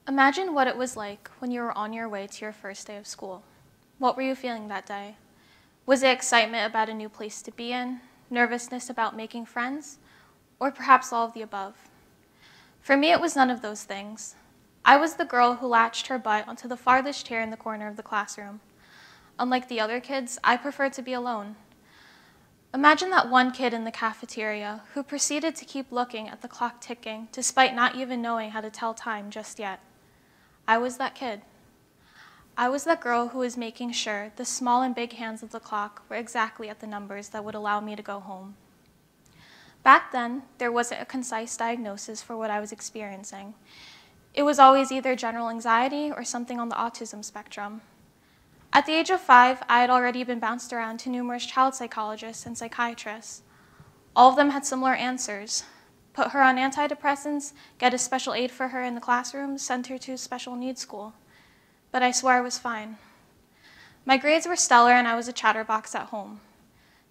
Imagine what it was like when you were on your way to your first day of school. What were you feeling that day? Was it excitement about a new place to be in, nervousness about making friends, or perhaps all of the above? For me, it was none of those things. I was the girl who latched her butt onto the farthest chair in the corner of the classroom. Unlike the other kids, I preferred to be alone. Imagine that one kid in the cafeteria who proceeded to keep looking at the clock ticking despite not even knowing how to tell time just yet. I was that kid. I was that girl who was making sure the small and big hands of the clock were exactly at the numbers that would allow me to go home. Back then, there wasn't a concise diagnosis for what I was experiencing. It was always either general anxiety or something on the autism spectrum. At the age of 5, I had already been bounced around to numerous child psychologists and psychiatrists. All of them had similar answers. Put her on antidepressants, get a special aid for her in the classroom, send her to a special needs school. But I swore I was fine. My grades were stellar and I was a chatterbox at home.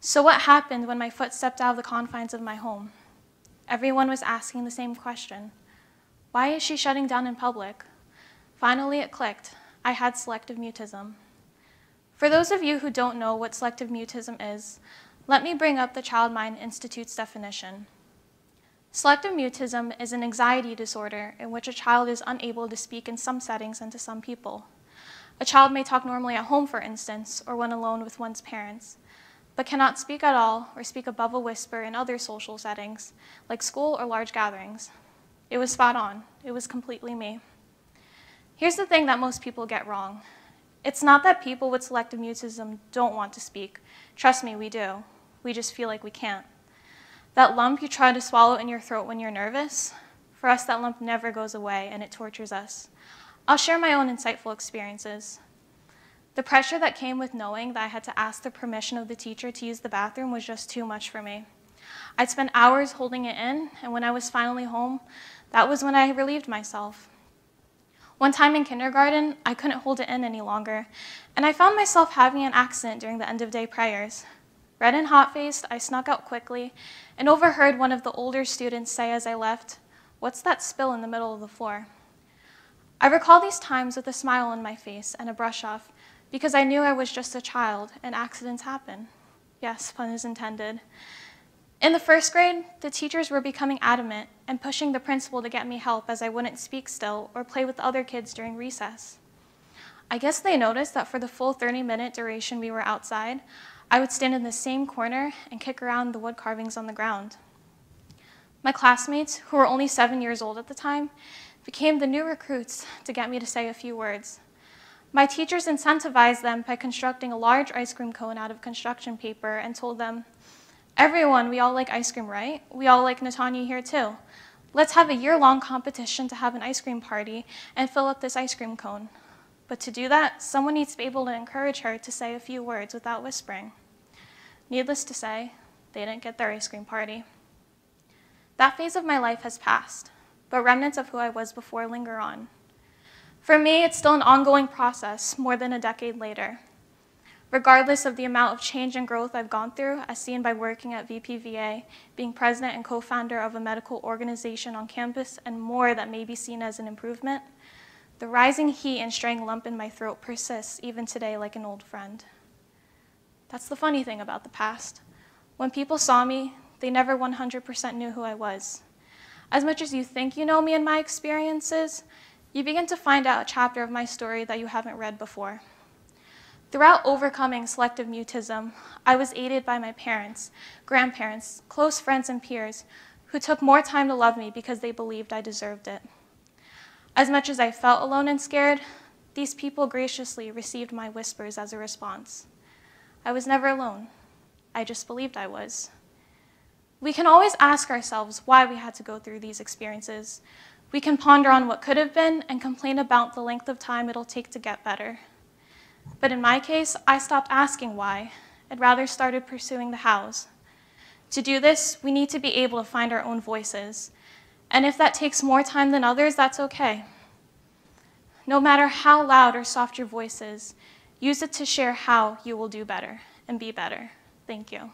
So what happened when my foot stepped out of the confines of my home? Everyone was asking the same question. Why is she shutting down in public? Finally it clicked. I had selective mutism. For those of you who don't know what selective mutism is, let me bring up the Child Mind Institute's definition. Selective mutism is an anxiety disorder in which a child is unable to speak in some settings and to some people. A child may talk normally at home, for instance, or when alone with one's parents, but cannot speak at all or speak above a whisper in other social settings, like school or large gatherings. It was spot on. It was completely me. Here's the thing that most people get wrong. It's not that people with selective mutism don't want to speak. Trust me, we do. We just feel like we can't. That lump you try to swallow in your throat when you're nervous, for us that lump never goes away and it tortures us. I'll share my own insightful experiences. The pressure that came with knowing that I had to ask the permission of the teacher to use the bathroom was just too much for me. I'd spend hours holding it in, and when I was finally home, that was when I relieved myself. One time in kindergarten, I couldn't hold it in any longer, and I found myself having an accident during the end-of-day prayers. Red and hot-faced, I snuck out quickly and overheard one of the older students say as I left, "What's that spill in the middle of the floor?" I recall these times with a smile on my face and a brush off because I knew I was just a child and accidents happen. Yes, pun is intended. In the first grade, the teachers were becoming adamant and pushing the principal to get me help as I wouldn't speak still or play with other kids during recess. I guess they noticed that for the full 30-minute duration we were outside, I would stand in the same corner and kick around the wood carvings on the ground. My classmates, who were only 7 years old at the time, became the new recruits to get me to say a few words. My teachers incentivized them by constructing a large ice cream cone out of construction paper and told them, "Everyone, we all like ice cream, right? We all like Netanya here too. Let's have a year-long competition to have an ice cream party and fill up this ice cream cone. But to do that, someone needs to be able to encourage her to say a few words without whispering." Needless to say, they didn't get their ice cream party. That phase of my life has passed, but remnants of who I was before linger on. For me, it's still an ongoing process more than a decade later. Regardless of the amount of change and growth I've gone through, as seen by working at VPVA, being president and co-founder of a medical organization on campus, and more that may be seen as an improvement, the rising heat and straying lump in my throat persists even today like an old friend. That's the funny thing about the past. When people saw me, they never 100% knew who I was. As much as you think you know me and my experiences, you begin to find out a chapter of my story that you haven't read before. Throughout overcoming selective mutism, I was aided by my parents, grandparents, close friends, and peers who took more time to love me because they believed I deserved it. As much as I felt alone and scared, these people graciously received my whispers as a response. I was never alone. I just believed I was. We can always ask ourselves why we had to go through these experiences. We can ponder on what could have been and complain about the length of time it'll take to get better. But in my case, I stopped asking why and rather started pursuing the hows. To do this, we need to be able to find our own voices. And if that takes more time than others, that's okay. No matter how loud or soft your voice is, use it to share how you will do better and be better. Thank you.